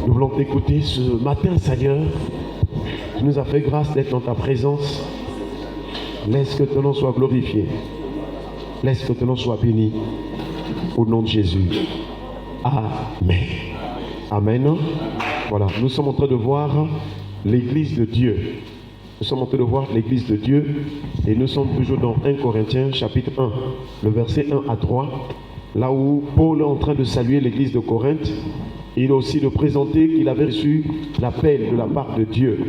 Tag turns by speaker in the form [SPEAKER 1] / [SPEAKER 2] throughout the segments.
[SPEAKER 1] Nous voulons t'écouter ce matin, Seigneur. Tu nous as fait grâce d'être dans ta présence. Laisse que ton nom soit glorifié. Laisse que ton nom soit béni. Au nom de Jésus. Amen. Amen. Voilà, nous sommes en train de voir l'église de Dieu. Nous sommes en train de voir l'église de Dieu et nous sommes toujours dans 1 Corinthiens chapitre 1, le verset 1 à 3, là où Paul est en train de saluer l'église de Corinthe. Il a aussi de présenter qu'il avait reçu l'appel de la part de Dieu.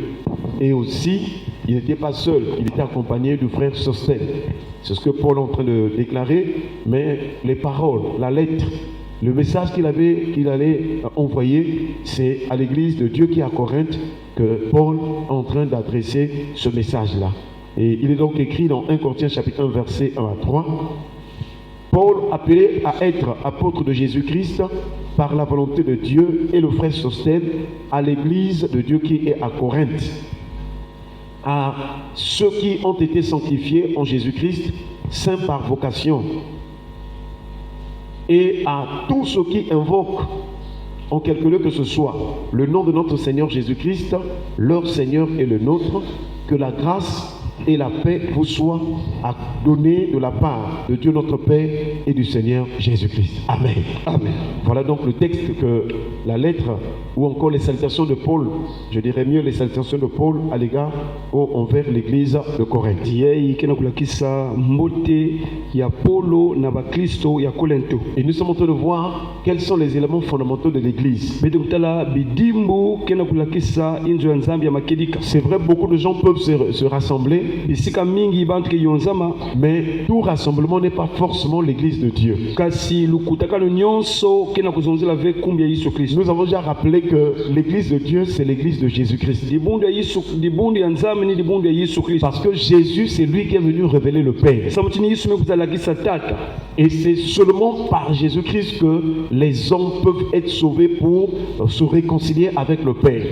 [SPEAKER 1] Et aussi, il n'était pas seul, il était accompagné du frère Sostène. C'est ce que Paul est en train de déclarer, mais les paroles, la lettre, le message qu'il allait envoyer, c'est à l'église de Dieu qui est à Corinthe que Paul est en train d'adresser ce message-là. Et il est donc écrit dans 1 Corinthiens chapitre 1, verset 1 à 3. Paul, appelé à être apôtre de Jésus-Christ par la volonté de Dieu, et le frère Sostène à l'église de Dieu qui est à Corinthe, à ceux qui ont été sanctifiés en Jésus-Christ, saints par vocation, et à tous ceux qui invoquent, en quelque lieu que ce soit, le nom de notre Seigneur Jésus-Christ, leur Seigneur et le nôtre, que la grâce et la paix vous soient données de la part de Dieu notre Père et du Seigneur Jésus-Christ. Amen. Amen. Voilà donc le texte que la lettre ou encore les salutations de Paul, je dirais mieux les salutations de Paul à l'égard ou envers l'église de Corinthe. Et nous sommes en train de voir quels sont les éléments fondamentaux de l'église. C'est vrai, beaucoup de gens peuvent se rassembler, mais tout rassemblement n'est pas forcément l'église de Dieu. Nous avons déjà rappelé que l'église de Dieu, c'est l'église de Jésus-Christ. Parce que Jésus, c'est lui qui est venu révéler le Père. Et c'est seulement par Jésus-Christ que les hommes peuvent être sauvés pour se réconcilier avec le Père.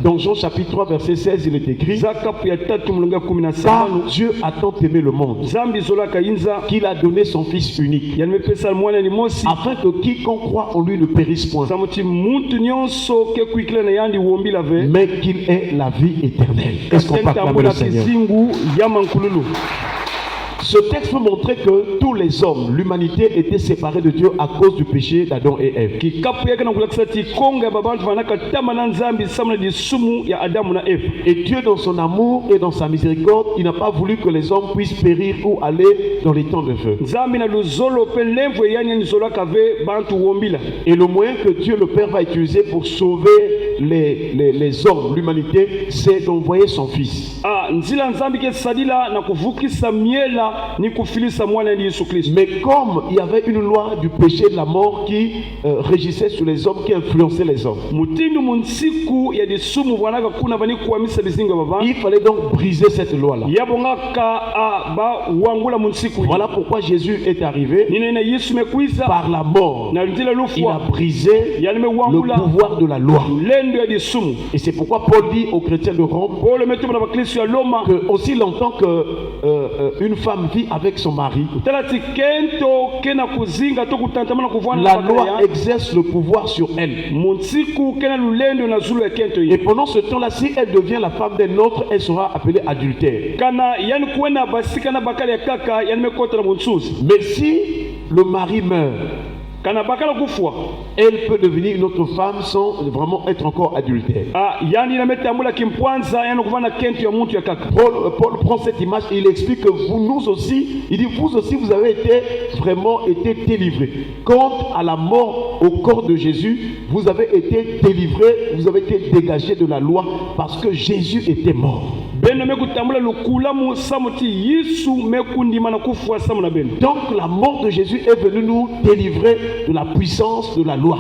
[SPEAKER 1] Dans Jean chapitre 3 verset 16, il est écrit: car Dieu a tant aimé le monde qu'il a donné son Fils unique, afin que quiconque croit en lui ne périsse point, mais qu'il ait la vie éternelle. Est-ce qu'on proclame le Seigneur? Ce texte peut montrer que tous les hommes, l'humanité était séparée de Dieu à cause du péché d'Adam et Ève. Et Dieu, dans son amour et dans sa miséricorde, il n'a pas voulu que les hommes puissent périr ou aller dans les temps de feu. Et le moyen que Dieu le Père va utiliser pour sauver les hommes, l'humanité, c'est d'envoyer son Fils. Mais comme il y avait une loi du péché et de la mort qui régissait sur les hommes, qui influençait les hommes, il fallait donc briser cette loi-là. Voilà pourquoi Jésus est arrivé par la mort. Il a brisé le pouvoir de la loi. Et c'est pourquoi Paul dit aux chrétiens de Rome que aussi longtemps qu'une femme vit avec son mari, la loi exerce le pouvoir sur elle. Et pendant ce temps-là, si elle devient la femme d'un autre, elle sera appelée adultère. Mais si le mari meurt, elle peut devenir une autre femme sans vraiment être encore adultère. Paul prend cette image et il explique que nous aussi, il dit vous aussi vous avez vraiment été délivrés. Quant à la mort au corps de Jésus, vous avez été délivrés, vous avez été dégagés de la loi parce que Jésus était mort. Donc la mort de Jésus est venue nous délivrer de la puissance de la loi.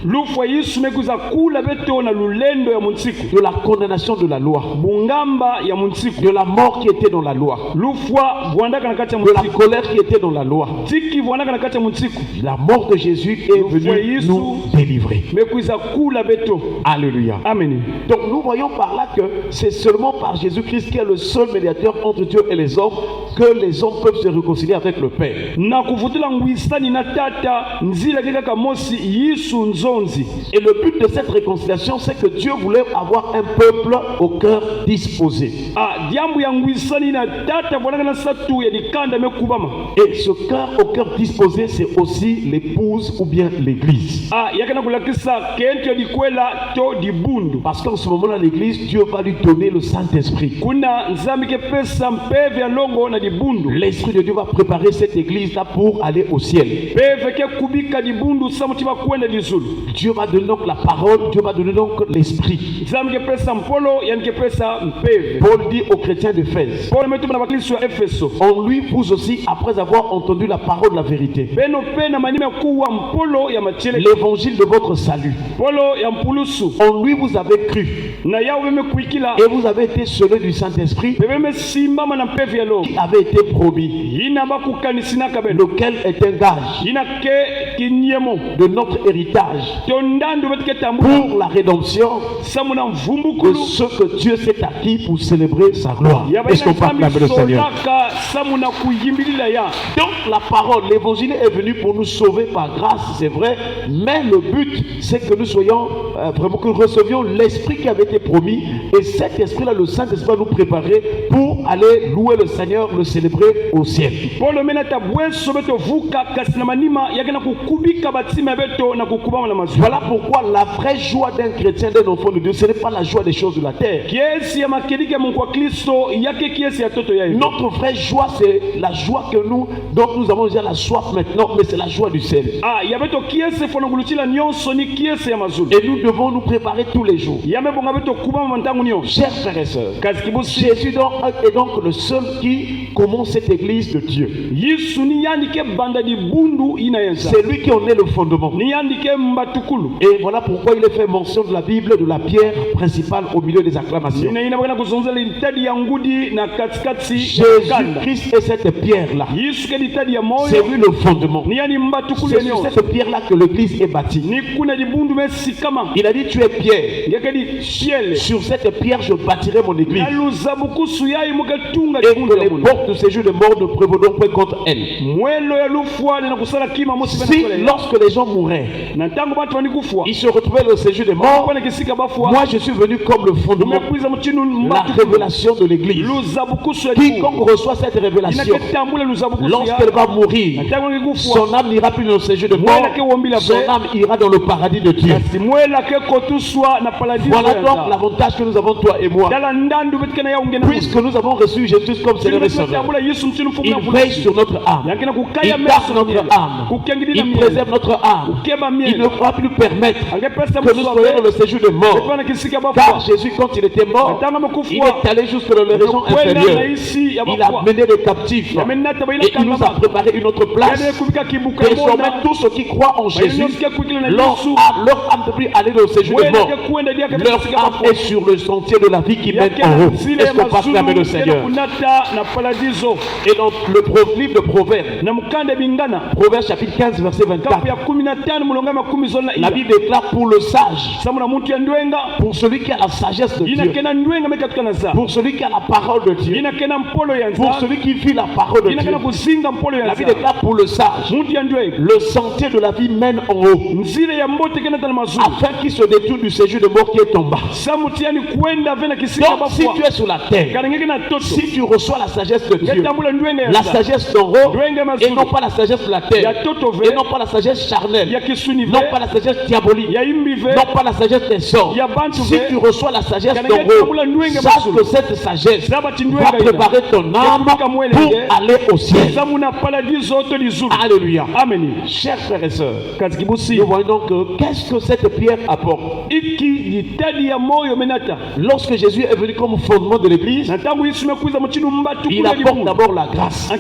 [SPEAKER 2] lufwa yisu mekuza kula beto na lulendo ya munsiku
[SPEAKER 1] de la condamnation de la loi,
[SPEAKER 2] bungamba ya munsiku
[SPEAKER 1] de la mort qui était dans la loi,
[SPEAKER 2] lufwa bwandaka na kati ya
[SPEAKER 1] de la
[SPEAKER 2] munsiku
[SPEAKER 1] colère qui était dans la loi.
[SPEAKER 2] tiki bwandaka na kati ya munsiku
[SPEAKER 1] La mort de Jésus est venue nous délivrer.
[SPEAKER 2] mekuza kula beto.
[SPEAKER 1] Alléluia.
[SPEAKER 2] Amen.
[SPEAKER 1] Donc nous voyons par là que c'est seulement par Jésus-Christ qui est le seul médiateur entre Dieu et les hommes que les hommes peuvent se réconcilier avec le Père.
[SPEAKER 2] Na kuvutila ngwisani na tata nzila kaka mosi yisu nzonzi.
[SPEAKER 1] Et le but de cette réconciliation, c'est que Dieu voulait avoir un peuple au cœur disposé.
[SPEAKER 2] Ah, diambu ya ngwisani na tata bwanaka na satu ya dikanda mekubama.
[SPEAKER 1] Et ce cœur au cœur disposé, c'est aussi l'épouse ou bien l'église.
[SPEAKER 2] Ah, yakana kulakisa kento dikwela to dibundu.
[SPEAKER 1] Parce qu'en ce moment-là, l'église, Dieu va lui donner le Saint-Esprit.
[SPEAKER 2] Kuna nzambi ke pesa mpeve ya longo na dibundu.
[SPEAKER 1] L'Esprit de Dieu va préparer cette église-là pour aller au ciel.
[SPEAKER 2] Peve ke kubika dibundu samutima kwenda dizulu.
[SPEAKER 1] Dieu va donner donc la parole, Dieu va donner donc l'Esprit.
[SPEAKER 2] Nzambi ke pesa mpolo yani ke pesa mpeve.
[SPEAKER 1] Paul dit aux chrétiens d'Éphèse,
[SPEAKER 2] Paul metuma na bakristo ya Efeso.
[SPEAKER 1] en lui vous aussi, après avoir entendu la parole de la vérité,
[SPEAKER 2] Beno pe na manime kuwa mpolo ya machele.
[SPEAKER 1] l'évangile de votre salut,
[SPEAKER 2] Polo ya mpulusu.
[SPEAKER 1] en lui vous avez cru
[SPEAKER 2] Na yawe beme kuikila.
[SPEAKER 1] et vous avez été scellés du Saint-Esprit
[SPEAKER 2] Beme simbama na mpeve ya longo.
[SPEAKER 1] qui avait été promis,
[SPEAKER 2] Ina bakukanisina kabelo.
[SPEAKER 1] lequel est un gage
[SPEAKER 2] Ina ke kinyemo.
[SPEAKER 1] de notre héritage
[SPEAKER 2] Tondandu betike tambula.
[SPEAKER 1] pour la rédemption
[SPEAKER 2] Samuna
[SPEAKER 1] de
[SPEAKER 2] mvumbukulu.
[SPEAKER 1] ce que Dieu s'est acquis pour célébrer sa gloire. Est-ce qu'on peut acclamer le Seigneur?
[SPEAKER 2] Samuna kuyimbilila ya.
[SPEAKER 1] Donc la parole, l'évangile est venu pour nous sauver par grâce, c'est vrai, mais le but c'est que nous soyons vraiment, que nous recevions l'esprit qui avait été promis, et cet esprit-là, le Saint-Esprit va nous préparer pour aller louer le Seigneur, le célébrer au ciel.
[SPEAKER 2] Polo menata bweso beto vuka kasina manima yakena kukubika batima beto na kukubama na mazu.
[SPEAKER 1] Voilà pourquoi la vraie joie d'un chrétien, d'un enfant de Dieu, ce n'est pas la joie des choses de la terre.
[SPEAKER 2] Kiesi ya makedike mungu wa Kristo yake kiesi ya toto ya hivi.
[SPEAKER 1] Notre vraie joie, c'est la joie que nous, dont nous avons déjà la soif maintenant, mais c'est la joie du ciel.
[SPEAKER 2] Ah, ya beto kiesi fonoguluchila nyonso ni kiesi ya mazulu.
[SPEAKER 1] Et nous devons nous préparer tous les jours.
[SPEAKER 2] Ya mebonga beto kubama mantangu nyonso.
[SPEAKER 1] Chers frères et sœurs,
[SPEAKER 2] Kazi kibusi.
[SPEAKER 1] Jésus donc est donc le seul qui commence cette église de Dieu.
[SPEAKER 2] Yesu ni yandike banda di bundu ina yenza.
[SPEAKER 1] C'est lui qui en est le fondement.
[SPEAKER 2] Ni yandike mbatukulu.
[SPEAKER 1] Et voilà pourquoi il est fait mention de la Bible, de la pierre principale au milieu des acclamations.
[SPEAKER 2] Ina bakana kuzonzela litadi ya ngudi na katikati kanda.
[SPEAKER 1] Jésus-Christ est cette pierre-là.
[SPEAKER 2] Yesu ke litadi ya moyo.
[SPEAKER 1] C'est lui le fondement.
[SPEAKER 2] Ni yani mbatukulu
[SPEAKER 1] C'est
[SPEAKER 2] ya
[SPEAKER 1] sur
[SPEAKER 2] nyonso.
[SPEAKER 1] cette pierre-là que l'église est bâtie.
[SPEAKER 2] Ni kuna di bundu mesikama.
[SPEAKER 1] Il a dit, tu es pierre.
[SPEAKER 2] Ngeke di shiele.
[SPEAKER 1] Sur cette pierre, je bâtirai mon église.
[SPEAKER 2] Aluzabukusu yayi mukatunga
[SPEAKER 1] Et
[SPEAKER 2] di bundu
[SPEAKER 1] que
[SPEAKER 2] ya
[SPEAKER 1] les
[SPEAKER 2] bundu.
[SPEAKER 1] portes de séjour de mort ne prévaudront point contre elle.
[SPEAKER 2] Mwelo ya lufwa na kusala kima mosi
[SPEAKER 1] Si,
[SPEAKER 2] bena.
[SPEAKER 1] lorsque les gens mouraient,
[SPEAKER 2] Na tangu batu wani kufwa.
[SPEAKER 1] ils se retrouvaient dans le séjour de mort.
[SPEAKER 2] Kwa kisika bafwa.
[SPEAKER 1] Moi, je suis venu comme le fondement,
[SPEAKER 2] Umekwiza mchinu
[SPEAKER 1] la
[SPEAKER 2] mbatu.
[SPEAKER 1] révélation de l'église.
[SPEAKER 2] Luzabukusu ya bundu.
[SPEAKER 1] Quiconque reçoit cette révélation,
[SPEAKER 2] Inaketambula luzabukusu ya.
[SPEAKER 1] lorsqu'elle va mourir,
[SPEAKER 2] Na tangu ngikufwa.
[SPEAKER 1] son âme n'ira plus dans le séjour de mort, son âme ira dans le paradis de Dieu.
[SPEAKER 2] Kasi mwela ke kotuswa na paradis.
[SPEAKER 1] Voilà donc l'avantage que nous avons, toi et moi.
[SPEAKER 2] Dala ndandu betkana ya ungena.
[SPEAKER 1] Puisque nous avons reçu Jésus comme Seigneur et Sauveur,
[SPEAKER 2] Yesu mchinu
[SPEAKER 1] il
[SPEAKER 2] mfumu.
[SPEAKER 1] veille sur notre âme,
[SPEAKER 2] Yakena
[SPEAKER 1] il
[SPEAKER 2] kukaya
[SPEAKER 1] garde notre âme, il préserve notre âme, il ne va plus permettre que nous soyons dans le séjour de mort. Car Jésus, quand il était mort, il est allé jusque dans les régions inférieures. Il a mené des captifs et il nous a préparé une autre place. Désormais, tous ceux qui croient en Jésus, leur âme ne peut plus aller dans le séjour de mort. Leur âme est sur le sentier de la vie qui mène en haut. Est-ce qu'on peut acclamer le Seigneur? Et dans le livre de Proverbes, Proverbes chapitre 15, verset 24, la Bible déclare pour le sage, pour celui qui a la sagesse de Dieu, pour celui qui a la parole de Dieu, pour celui qui vit la parole de Dieu. La Bible déclare pour le sage, le sentier de la vie mène en haut, afin qu'il se détourne du séjour de mort qui est en bas. Donc si tu es sur la terre, si tu reçois la sagesse de Dieu, la sagesse d'en haut, et non pas la sagesse de la terre, et non pas la sagesse charnelle, non pas la sagesse diabolique, non pas la sagesse des hommes. Si tu reçois la sagesse d'en haut, sache que cette sagesse va préparer ton âme pour aller au ciel. Alléluia.
[SPEAKER 2] Amen.
[SPEAKER 1] Chers frères et sœurs, nous voyons donc qu'est-ce que cette pierre apporte. Lorsque Jésus est venu comme fondement de l'église, il apporte d'abord la grâce.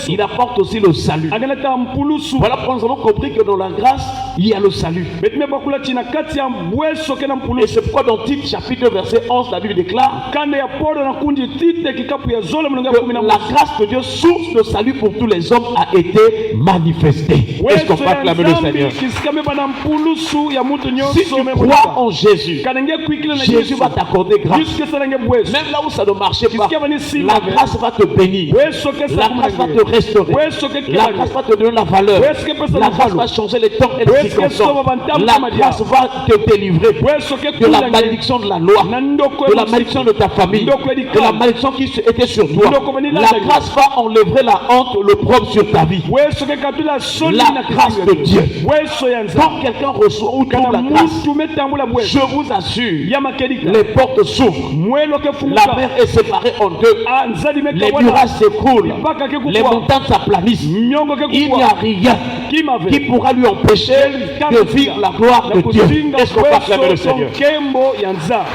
[SPEAKER 1] Il apporte aussi le salut. Voilà pourquoi nous avons compris que dans la grâce, il y a le salut.
[SPEAKER 2] betime bakula china kati ya bweso kena
[SPEAKER 1] Et
[SPEAKER 2] mpulu
[SPEAKER 1] c'est pourquoi dans Tite chapitre 2 verset 11, la Bible déclare
[SPEAKER 2] kanda ya polo na kundi tite kikapu ya zolo mlonga
[SPEAKER 1] que
[SPEAKER 2] 11
[SPEAKER 1] la grâce de Dieu, source de salut pour tous les hommes, a été manifestée. Est-ce qu'on peut acclamer le Seigneur?
[SPEAKER 2] kisikame bana mpulusu ya mutu
[SPEAKER 1] Si
[SPEAKER 2] nyonso
[SPEAKER 1] tu crois en Jésus,
[SPEAKER 2] kanenge kuikila na
[SPEAKER 1] Jésus va t'accorder grâce.
[SPEAKER 2] jusque salange bweso
[SPEAKER 1] Même là où ça ne marchait pas,
[SPEAKER 2] Kisikia bani si
[SPEAKER 1] la
[SPEAKER 2] mave.
[SPEAKER 1] grâce va te bénir.
[SPEAKER 2] bweso kesa
[SPEAKER 1] La grâce va te restaurer.
[SPEAKER 2] bweso ke
[SPEAKER 1] La grâce va te donner la valeur. La grâce va changer les temps et les circonstances. La grâce va te délivrer
[SPEAKER 2] bweso ke
[SPEAKER 1] de la malédiction de la loi, de la malédiction de ta famille, de la malédiction qui était sur toi. La grâce va enlever la honte, le problème sur ta vie.
[SPEAKER 2] bweso ke katula soni
[SPEAKER 1] La
[SPEAKER 2] na
[SPEAKER 1] grâce de Dieu.
[SPEAKER 2] bweso ya nzambe
[SPEAKER 1] Quand quelqu'un reçoit ou trouve la grâce,
[SPEAKER 2] mutu metambula bweso
[SPEAKER 1] je vous assure,
[SPEAKER 2] ya makedika
[SPEAKER 1] les portes s'ouvrent.
[SPEAKER 2] mwelo ke
[SPEAKER 1] La
[SPEAKER 2] funguka
[SPEAKER 1] mer est séparée en deux.
[SPEAKER 2] nzali
[SPEAKER 1] Les
[SPEAKER 2] mekabona
[SPEAKER 1] murages s'écroulent.
[SPEAKER 2] mpaka ke
[SPEAKER 1] Les
[SPEAKER 2] kukua
[SPEAKER 1] montagnes s'aplanissent.
[SPEAKER 2] nyongo ke
[SPEAKER 1] Il n'y
[SPEAKER 2] kukua
[SPEAKER 1] a rien
[SPEAKER 2] kimave
[SPEAKER 1] qui pourra lui empêcher de vivre la gloire de Dieu. Est-ce qu'on peut acclamer le Seigneur?
[SPEAKER 2] nkembo ya nzambe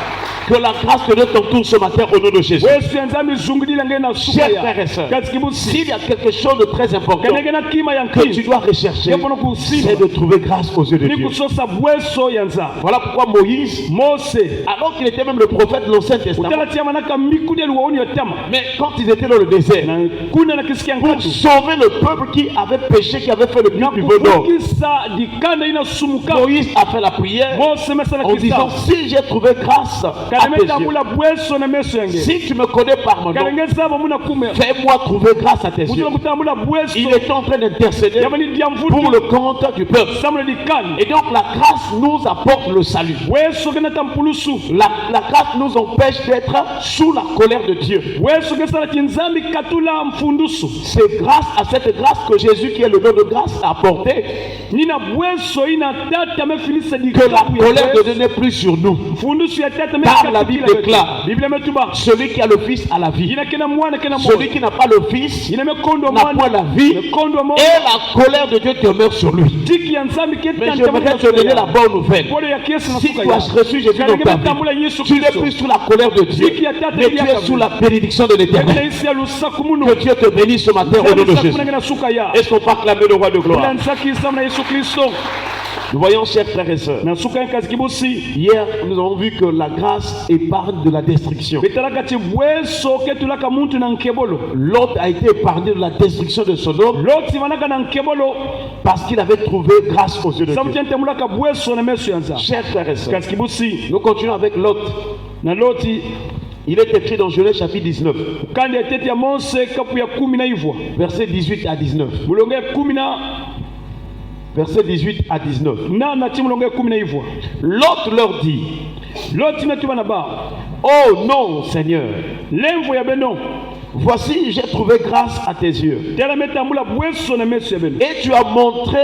[SPEAKER 1] Que la grâce de Dieu t'entoure ce matin au nom de Jésus.
[SPEAKER 2] wesu ya nzambe izungulila ngai na suka
[SPEAKER 1] Chers
[SPEAKER 2] ya
[SPEAKER 1] frères et sœurs,
[SPEAKER 2] kati kibusi
[SPEAKER 1] s'il y a quelque chose de très important
[SPEAKER 2] kanenge na kima ya
[SPEAKER 1] que tu
[SPEAKER 2] nkini
[SPEAKER 1] dois rechercher,
[SPEAKER 2] yepono kusima
[SPEAKER 1] c'est de trouver grâce aux yeux de
[SPEAKER 2] ni
[SPEAKER 1] Dieu.
[SPEAKER 2] kusosa bweso ya nzambe
[SPEAKER 1] Voilà pourquoi Moïse,
[SPEAKER 2] mose
[SPEAKER 1] alors qu'il était même le prophète de l'Ancien Testament,
[SPEAKER 2] utala tia manaka mikudi aliwaoni yotama
[SPEAKER 1] mais quand ils étaient dans le désert,
[SPEAKER 2] na kuna na kisikia
[SPEAKER 1] pour
[SPEAKER 2] nkatu
[SPEAKER 1] sauver le peuple qui avait péché, qui avait fait le
[SPEAKER 2] na
[SPEAKER 1] plus niveau d'or,
[SPEAKER 2] kufukisa dikanda inasumuka
[SPEAKER 1] Moïse a fait la prière
[SPEAKER 2] mose mesala
[SPEAKER 1] en disant,
[SPEAKER 2] kisa
[SPEAKER 1] si j'ai trouvé grâce à tes yeux,
[SPEAKER 2] kanemetambula bweso na meso yange
[SPEAKER 1] si tu me connais par mon nom,
[SPEAKER 2] kanenge zabo muna kume
[SPEAKER 1] fais-moi trouver grâce à tes yeux.
[SPEAKER 2] mutula kutambula bweso
[SPEAKER 1] Il était en train d'intercéder
[SPEAKER 2] yabani dia
[SPEAKER 1] pour
[SPEAKER 2] mvutu
[SPEAKER 1] le compte du peuple.
[SPEAKER 2] samule dikanda
[SPEAKER 1] Et donc la grâce nous apporte le salut.
[SPEAKER 2] bweso kenata mpulusu
[SPEAKER 1] La grâce nous empêche d'être sous la colère de Dieu.
[SPEAKER 2] bweso kesala kinzambi katula mfundusu
[SPEAKER 1] C'est grâce à cette grâce que Jésus, qui est le nom de grâce, a apporté,
[SPEAKER 2] nina bweso ina tata mefilisa
[SPEAKER 1] que la colère de Dieu n'est plus sur nous.
[SPEAKER 2] mfundusu ya tata
[SPEAKER 1] Car la Bible déclare,
[SPEAKER 2] biblia metuba
[SPEAKER 1] celui qui a le Fils a la vie.
[SPEAKER 2] ina kena mwana kena
[SPEAKER 1] Celui
[SPEAKER 2] mwana
[SPEAKER 1] qui n'a pas le Fils
[SPEAKER 2] ina mekondo
[SPEAKER 1] n'a point
[SPEAKER 2] mwana
[SPEAKER 1] la vie.
[SPEAKER 2] mekondo
[SPEAKER 1] Et
[SPEAKER 2] mwana
[SPEAKER 1] la colère de Dieu demeure sur lui.
[SPEAKER 2] tiki ya nzambi
[SPEAKER 1] Mais j'aimerais te donner la bonne nouvelle.
[SPEAKER 2] pole ya kiesi na
[SPEAKER 1] Si
[SPEAKER 2] suka
[SPEAKER 1] tu as reçu Jésus dans ta vie, tu n'es plus sous la colère de Dieu, mais tu es sous la bénédiction de l'Éternel.
[SPEAKER 2] isi ya lusaku muno
[SPEAKER 1] Que Dieu te bénisse ce matin au nom de Jésus.
[SPEAKER 2] na suka ya
[SPEAKER 1] Est-ce qu'on peut acclamer le roi de gloire?
[SPEAKER 2] nzaki isamu na yesu kristo
[SPEAKER 1] Nous voyons, chers frères et sœurs,
[SPEAKER 2] na suka ya kazi kibusi
[SPEAKER 1] hier nous avons vu que la grâce épargne de la destruction.
[SPEAKER 2] betalaka ti bweso ketulaka muntu na nkebolo
[SPEAKER 1] L'autre a été épargné de la destruction de Sodome
[SPEAKER 2] loti manaka na nkebolo
[SPEAKER 1] parce qu'il avait trouvé grâce aux yeux de
[SPEAKER 2] sabu
[SPEAKER 1] Dieu.
[SPEAKER 2] tentembulaka bweso na meso ya nzambe
[SPEAKER 1] Chers frères et sœurs,
[SPEAKER 2] kazi kibusi
[SPEAKER 1] nous continuons avec Lot.
[SPEAKER 2] na loti
[SPEAKER 1] Il est écrit dans Genèse chapitre 19,
[SPEAKER 2] kandi ya tete ya mose kapu ya 10 na ivwa
[SPEAKER 1] versets 18 à 19.
[SPEAKER 2] mulongo ya 10 na
[SPEAKER 1] Versets 18 à 19.
[SPEAKER 2] na ti mulongo ya 10 na ivwa
[SPEAKER 1] Lot leur dit,
[SPEAKER 2] loti metuba na ba
[SPEAKER 1] oh non, Seigneur,
[SPEAKER 2] lemvo ya beno
[SPEAKER 1] voici j'ai trouvé grâce à tes yeux.
[SPEAKER 2] tela metambula bweso na meso ya beno
[SPEAKER 1] Et tu as montré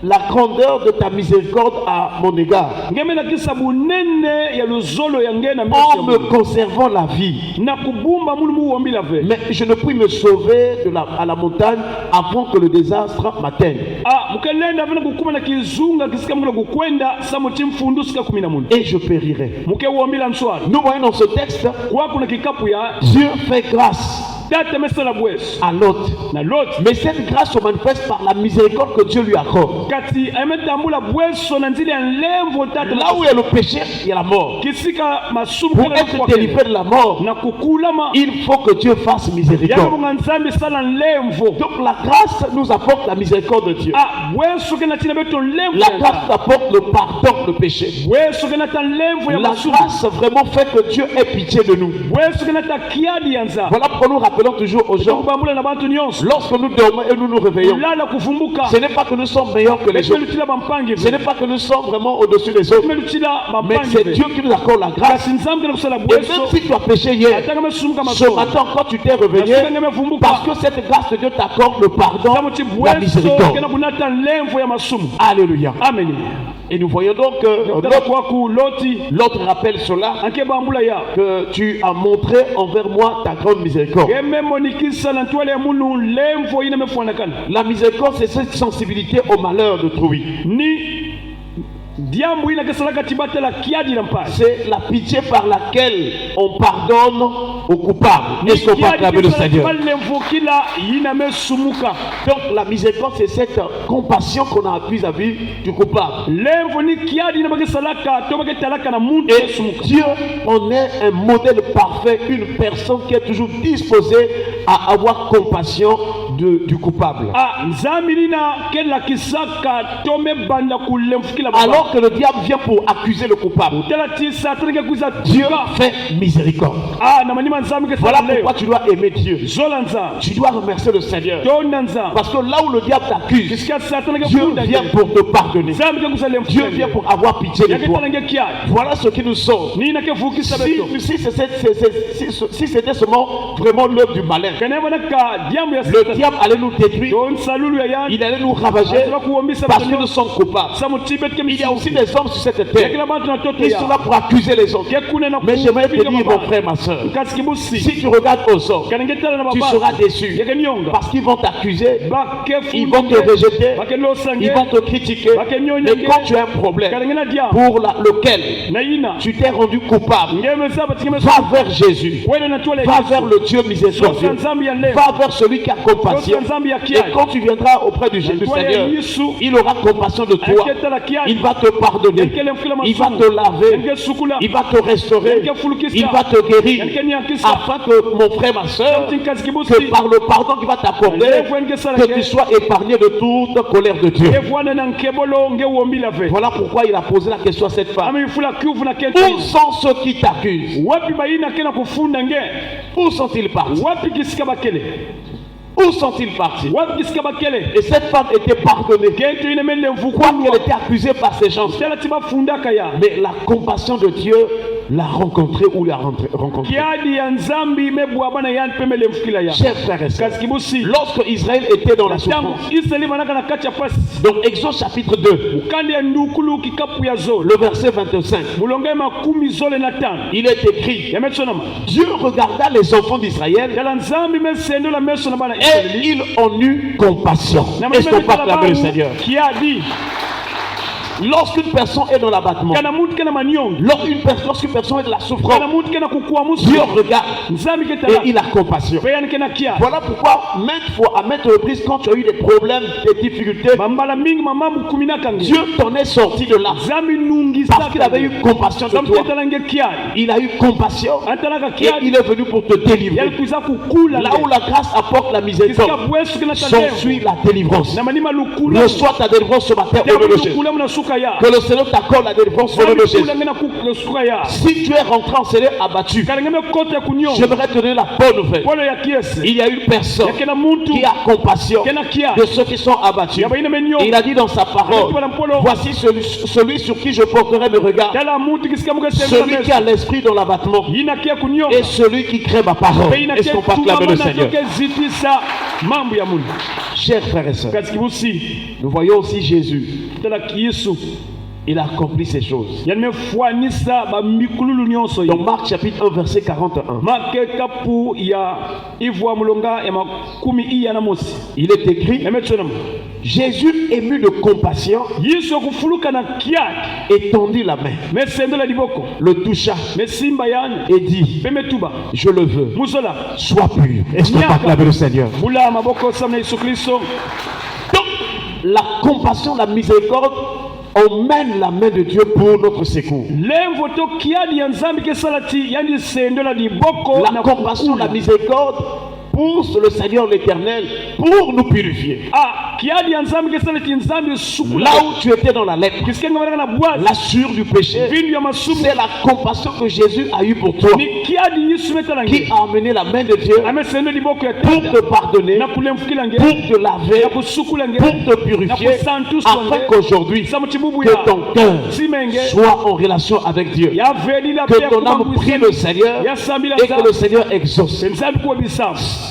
[SPEAKER 1] la grandeur de ta miséricorde à mon égard,
[SPEAKER 2] ngemelakisa bunene ya luzolo ya nge na meso
[SPEAKER 1] en
[SPEAKER 2] ya
[SPEAKER 1] me
[SPEAKER 2] beno
[SPEAKER 1] conservant la vie.
[SPEAKER 2] na kubumba mulu muwombila ve
[SPEAKER 1] Mais je ne puis me sauver à la montagne avant que le désastre m'atteigne.
[SPEAKER 2] mukelenda vena kukuma na kizunga kisika mukula kukwenda samu ti mfundusu ka 10 na munu
[SPEAKER 1] Et je périrai.
[SPEAKER 2] mukewombila nswali
[SPEAKER 1] Nous voyons dans ce texte,
[SPEAKER 2] kwa kuna kikapu ya
[SPEAKER 1] Dieu fait grâce
[SPEAKER 2] tata mesala bweso
[SPEAKER 1] à Lot.
[SPEAKER 2] na loti
[SPEAKER 1] Mais cette grâce se manifeste par la miséricorde que Dieu lui accorde.
[SPEAKER 2] kati ametambula bweso na nzili ya nlemvo tata
[SPEAKER 1] Là où il y a le péché, il y a la mort.
[SPEAKER 2] kisika masumu
[SPEAKER 1] Pour
[SPEAKER 2] kana
[SPEAKER 1] être
[SPEAKER 2] kwa
[SPEAKER 1] délivré de la mort,
[SPEAKER 2] na kukulama
[SPEAKER 1] il faut que Dieu fasse miséricorde.
[SPEAKER 2] yabunga nzambi sala nlemvo
[SPEAKER 1] Donc la grâce nous apporte la miséricorde de Dieu.
[SPEAKER 2] bweso kena tina beto nlemvo
[SPEAKER 1] La grâce nous apporte le pardon de péché.
[SPEAKER 2] bweso kena ta nlemvo ya
[SPEAKER 1] La
[SPEAKER 2] masumu
[SPEAKER 1] grâce vraiment fait que Dieu ait pitié de nous.
[SPEAKER 2] bweso kena ta kiadi ya nzambe
[SPEAKER 1] Voilà pourquoi nous rappelons toujours aux gens,
[SPEAKER 2] kubambula na bantu nyonso
[SPEAKER 1] lorsque nous dormons et nous nous réveillons,
[SPEAKER 2] lala kuvumbuka
[SPEAKER 1] ce n'est pas que nous sommes meilleurs que les autres.
[SPEAKER 2] lutila bampangi
[SPEAKER 1] Ce n'est pas que nous sommes vraiment au-dessus des autres.
[SPEAKER 2] lutila
[SPEAKER 1] Mais
[SPEAKER 2] bampangi
[SPEAKER 1] c'est Dieu qui nous accorde la grâce.
[SPEAKER 2] kasi nzambe kana kusala
[SPEAKER 1] Et même
[SPEAKER 2] bweso
[SPEAKER 1] si tu as péché hier,
[SPEAKER 2] atanga mesumuka
[SPEAKER 1] ce
[SPEAKER 2] maso
[SPEAKER 1] matin encore tu t'es réveillé, parce que cette grâce de Dieu t'accorde le pardon,
[SPEAKER 2] samu ti
[SPEAKER 1] la
[SPEAKER 2] bweso
[SPEAKER 1] miséricorde.
[SPEAKER 2] kena kunata nlemvo ya masumu
[SPEAKER 1] Alléluia.
[SPEAKER 2] amen
[SPEAKER 1] Et nous voyons donc que
[SPEAKER 2] tala kwaku loti
[SPEAKER 1] l'autre rappelle cela,
[SPEAKER 2] anke bambula ya
[SPEAKER 1] que tu as montré envers moi ta grande miséricorde.
[SPEAKER 2] ememonikisa na ntwale ya munu lemvo ina mefuanakana
[SPEAKER 1] La miséricorde, c'est cette sensibilité au malheur d'autrui.
[SPEAKER 2] ni diambu ina kesalaka tibatela kiadi na mpasi
[SPEAKER 1] C'est la pitié par laquelle on pardonne aux coupables. Est-ce qu'on peut acclamer le Seigneur?
[SPEAKER 2] balemvokila yina mesumuka
[SPEAKER 1] Donc la miséricorde, c'est cette compassion qu'on a vis-à-vis du coupable.
[SPEAKER 2] lemvo ni kiadi na bakesalaka to baketalaka na muntu
[SPEAKER 1] Et
[SPEAKER 2] mesumuka
[SPEAKER 1] Dieu en est un modèle parfait, une personne qui est toujours disposée à avoir compassion du coupable.
[SPEAKER 2] nzambi nina kelakisaka to mebanda kulemvukila baba
[SPEAKER 1] Alors que le diable vient pour accuser le coupable,
[SPEAKER 2] tela ti satani ke kuza
[SPEAKER 1] Dieu fait miséricorde.
[SPEAKER 2] na manima nzambi
[SPEAKER 1] Voilà
[SPEAKER 2] kesala
[SPEAKER 1] pourquoi tu dois aimer Dieu.
[SPEAKER 2] zola nzambi
[SPEAKER 1] Tu dois remercier le Seigneur.
[SPEAKER 2] tona nzambi
[SPEAKER 1] Parce que là où le diable t'accuse,
[SPEAKER 2] kisika satani ke
[SPEAKER 1] Dieu
[SPEAKER 2] kunda
[SPEAKER 1] vient pour te pardonner.
[SPEAKER 2] nzambi ke kuza
[SPEAKER 1] Dieu vient
[SPEAKER 2] lemvukila
[SPEAKER 1] pour avoir pitié de toi.
[SPEAKER 2] yaketala nge kiadi
[SPEAKER 1] Voilà ce qui nous sauve.
[SPEAKER 2] nina ke vukisa beto
[SPEAKER 1] Si c'était seulement vraiment l'œuvre du malin,
[SPEAKER 2] kana banaka diambu ya
[SPEAKER 1] le
[SPEAKER 2] satani
[SPEAKER 1] diable allait nous détruire,
[SPEAKER 2] don salulu ya yani
[SPEAKER 1] il allait nous ravager parce que nous sommes coupables. Il y a aussi des hommes sur cette terre qui sont là pour accuser les autres. Mais j'aimerais te dire, mon frère, ma soeur, si tu regardes aux autres, tu seras déçu parce qu'ils vont t'accuser, ils vont te rejeter, ils vont te critiquer. Mais quand tu as un problème pour lequel tu t'es rendu coupable, va vers Jésus, va vers le Dieu miséricordieux, va vers celui qui a compassion. Et quand tu viendras auprès du Seigneur, il aura compassion de toi, il va te pardonner, il va te laver, il va te restaurer, il va te guérir, afin que mon frère, ma soeur, que par le pardon qu'il va t'accorder, que tu sois épargné de toute colère de Dieu. Voilà pourquoi il a posé la question à cette femme. Où sont ceux qui t'accusent? Où sont-ils partis? Où sont-ils partis? Et cette femme était pardonnée. Quoi qu'elle était accusée par ces gens. Mais la compassion de Dieu l'a rencontrée ou l'a rencontrée. Chers frères et sœurs, lorsque Israël était dans la souffrance, donc Exode chapitre 2, le verset 25, il est écrit: Dieu regarda les enfants d'Israël et ils ont eu compassion. Est-ce qu'on peut acclamer le Seigneur? Lorsqu'une personne est dans l'abattement, lorsqu'une personne est dans la souffrance, Dieu regarde et il a compassion. Voilà pourquoi maintes fois, à maintes reprises, quand tu as eu des problèmes, des difficultés, Dieu t'en est sorti de là parce qu'il avait eu compassion de toi. Il a eu compassion et il est venu pour te délivrer. Là où la grâce apporte la miséricorde, s'ensuit la délivrance. Reçois ta délivrance ce matin au nom de Jésus. Que le Seigneur t'accorde la délivrance au nom de Jésus. Si tu es rentré en Seigneur abattu, j'aimerais te donner la bonne nouvelle. Il y a une personne qui a compassion de ceux qui sont abattus. Et il a dit dans sa parole: voici celui sur qui je porterai mes regards, celui qui a l'esprit dans l'abattement et celui qui crée ma parole. Est-ce qu'on peut acclamer le Seigneur? Chers frères et sœurs, nous voyons aussi Jésus. Il a accompli ces choses. Dans Marc chapitre 1 verset 41, il est écrit: Jésus, ému de compassion, étendit la main, le toucha et dit: je le veux, sois pur. Est-ce qu'on peut acclamer le Seigneur? Donc, la compassion, la miséricorde, on mène la main de Dieu pour notre secours. La compassion, la miséricorde pousse le Seigneur l'Éternel pour nous purifier. Là où tu étais dans la lèpre, la sûre du péché, c'est la compassion que Jésus a eue pour toi qui a amené la main de Dieu pour te pardonner, pour te laver, pour te purifier, afin qu'aujourd'hui que ton cœur soit en relation avec Dieu, que ton âme prie le Seigneur et que le Seigneur exauce.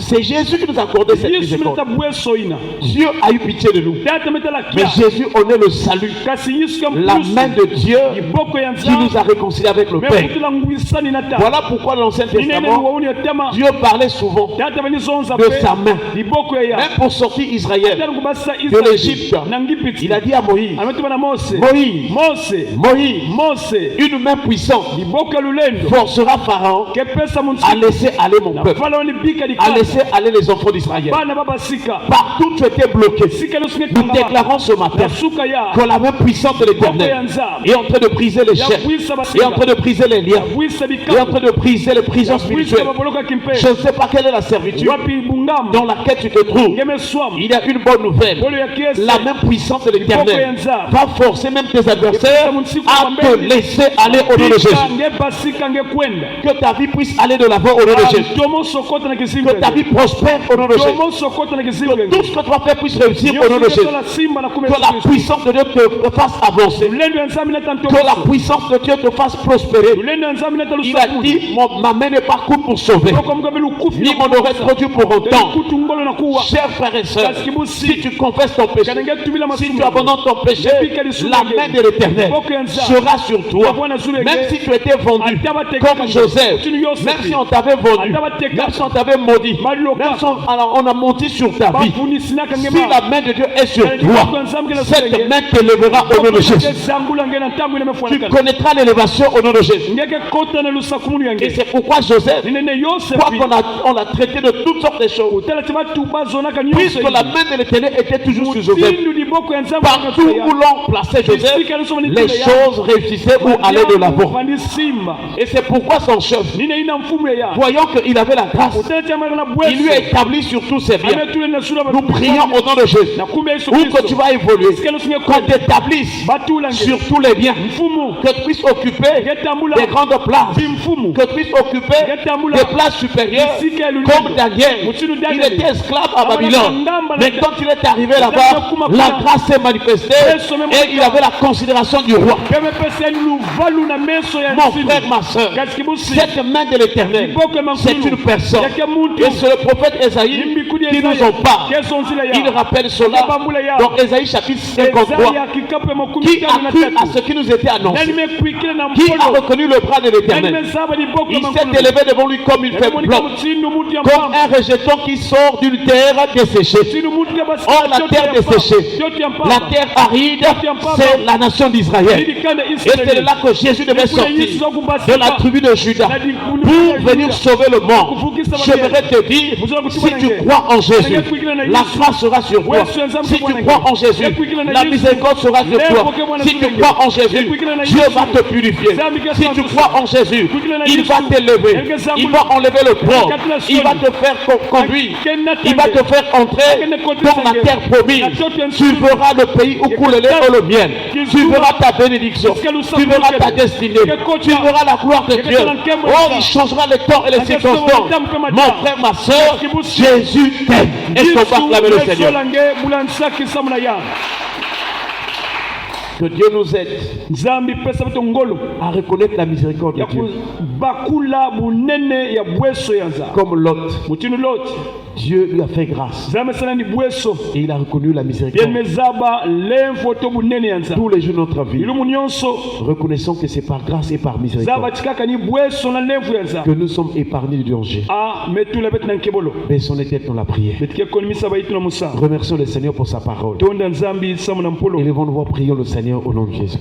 [SPEAKER 1] C'est Jésus qui nous a accordé cette
[SPEAKER 2] yesu
[SPEAKER 1] miséricorde.
[SPEAKER 2] mileta bweso ina
[SPEAKER 1] Dieu a eu pitié de nous.
[SPEAKER 2] tata metala
[SPEAKER 1] Mais
[SPEAKER 2] kia
[SPEAKER 1] Jésus en est le salut.
[SPEAKER 2] kasi yesu
[SPEAKER 1] La main de Dieu
[SPEAKER 2] iboko ya
[SPEAKER 1] qui nous
[SPEAKER 2] nzambe
[SPEAKER 1] a réconciliés avec le Père.
[SPEAKER 2] mekutila ngwisani na ta
[SPEAKER 1] Voilà pourquoi dans l'Ancien
[SPEAKER 2] ninene
[SPEAKER 1] Testament,
[SPEAKER 2] luwauni yatema
[SPEAKER 1] Dieu parlait souvent
[SPEAKER 2] tata banizonza
[SPEAKER 1] de sa main.
[SPEAKER 2] iboko ya
[SPEAKER 1] Même pour sortir Israël
[SPEAKER 2] tata kubasa
[SPEAKER 1] de l'Égypte,
[SPEAKER 2] na ngipiti
[SPEAKER 1] il a dit à Moïse,
[SPEAKER 2] ametuma na mose
[SPEAKER 1] Moïse,
[SPEAKER 2] mose
[SPEAKER 1] une main puissante
[SPEAKER 2] iboko ya lulendo
[SPEAKER 1] forcera Pharaon
[SPEAKER 2] kepesa
[SPEAKER 1] à
[SPEAKER 2] munsi
[SPEAKER 1] laisser aller mon peuple,
[SPEAKER 2] falaoni bika
[SPEAKER 1] à
[SPEAKER 2] dikala
[SPEAKER 1] laisser aller les enfants d'Israël.
[SPEAKER 2] bana babasika
[SPEAKER 1] Partout tu étais bloqué.
[SPEAKER 2] sika lusinge
[SPEAKER 1] Nous déclarons ce matin
[SPEAKER 2] yasuka ya
[SPEAKER 1] que la main puissante de l'Éternel est en train de briser les chaînes, est en train de briser les liens,
[SPEAKER 2] bwisa
[SPEAKER 1] est en train
[SPEAKER 2] bikapu
[SPEAKER 1] de briser les prisons
[SPEAKER 2] bwisa
[SPEAKER 1] spirituelles.
[SPEAKER 2] baboloka kimpe
[SPEAKER 1] Je ne sais pas quelle est la servitude
[SPEAKER 2] wapi bungamba
[SPEAKER 1] dans laquelle tu te trouves.
[SPEAKER 2] ngeme swam
[SPEAKER 1] Il y a une bonne nouvelle.
[SPEAKER 2] bolo ya kiese
[SPEAKER 1] La main puissante de l'Éternel va forcer même tes adversaires à te laisser aller au nom de Jésus.
[SPEAKER 2] nge basika nge kwenda
[SPEAKER 1] Que ta vie puisse aller de l'avant au nom de Jésus.
[SPEAKER 2] tomo sokota na kizimbe
[SPEAKER 1] Que ta vie prospère au nom de Jésus.
[SPEAKER 2] tomo sokota na kizimbe
[SPEAKER 1] Tout ce que tu vas faire puisse réussir au nom de Jésus.
[SPEAKER 2] la simba na kume
[SPEAKER 1] Que la puissance de Dieu te fasse avancer.
[SPEAKER 2] lendo ya nzambe na tanto
[SPEAKER 1] Que la puissance de Dieu te fasse prospérer.
[SPEAKER 2] lendo ya nzambe na talu
[SPEAKER 1] Il a dit, ma main n'est pas courte pour sauver,
[SPEAKER 2] comme comme le kufi
[SPEAKER 1] ni mon oreille produit pour autant.
[SPEAKER 2] kutu ngolo na kuwa
[SPEAKER 1] Chers frères et sœurs, si tu confesses ton péché, si tu abandonnes ton péché, la main de l'Éternel sera sur toi. Même si tu étais vendu comme Joseph, même si on t'avait vendu, même si on t'avait maudit, même si on a menti sur ta vie, si la main de Dieu est sur toi, cette main te lèvera au nom de Jésus. Tu connaîtras l'élévation au nom de Jésus. Et c'est pourquoi Joseph, quoi qu'on l'a traité de toutes sortes de choses, puisque la main de l'Éternel était toujours sur Joseph, partout où l'on plaçait Joseph, les choses réussissaient ou allaient de l'avant. Et c'est pourquoi son chef, voyant qu'il avait la grâce, il lui a établi sur tous ses biens. Nous prions au nom de Jésus, où que tu vas évoluer, qu'on t'établisse sur tous les biens, que tu puisses occuper des grandes places, que tu puisses occuper des places supérieures, comme Daniel. Il était esclave à Babylone, mais quand il est arrivé là-bas, la grâce s'est manifestée et il avait la considération du roi. Mon frère, ma soeur, cette main de l'Éternel, c'est une personne. Et c'est le prophète Esaïe qui nous en parle. Il rappelle cela dans Esaïe chapitre 53. Qui a cru à ce qui nous était annoncé? Qui a reconnu le bras de l'Éternel? Il s'est élevé devant lui comme une faible bloc, comme un rejeton qui sort d'une terre desséchée. Or la terre desséchée, la terre aride, c'est la nation d'Israël. Et c'est là que Jésus devait sortir de la tribu de Juda pour venir sauver le monde. J'aimerais te dire, si tu crois en Jésus, la grâce sera sur toi. Si tu crois en Jésus, la miséricorde sera sur toi. Si tu crois en Jésus, Dieu va te purifier. Si tu crois en Jésus, il va t'élever. Il va enlever le poids. Il va te faire conduire. Il va te faire entrer dans la terre promise. Tu verras le pays où coule le lait et le miel. Tu verras ta bénédiction. Tu verras ta destinée. Tu verras la gloire de Dieu. Oh, il changera les temps et les circonstances. Mon frère, ma soeur, Jésus t'aime. Est-ce qu'on va acclamer le Seigneur? Que Dieu nous aide à reconnaître la miséricorde de Dieu. Comme Lot, Dieu lui a fait grâce et il a reconnu la miséricorde. Tous les jours de notre vie, reconnaissons que c'est par grâce et par miséricorde que nous sommes épargnés du danger. Baissons les têtes dans la prière. Remercions le Seigneur pour sa parole. Élevons nos voix, prions le Seigneur au nom de Jésus.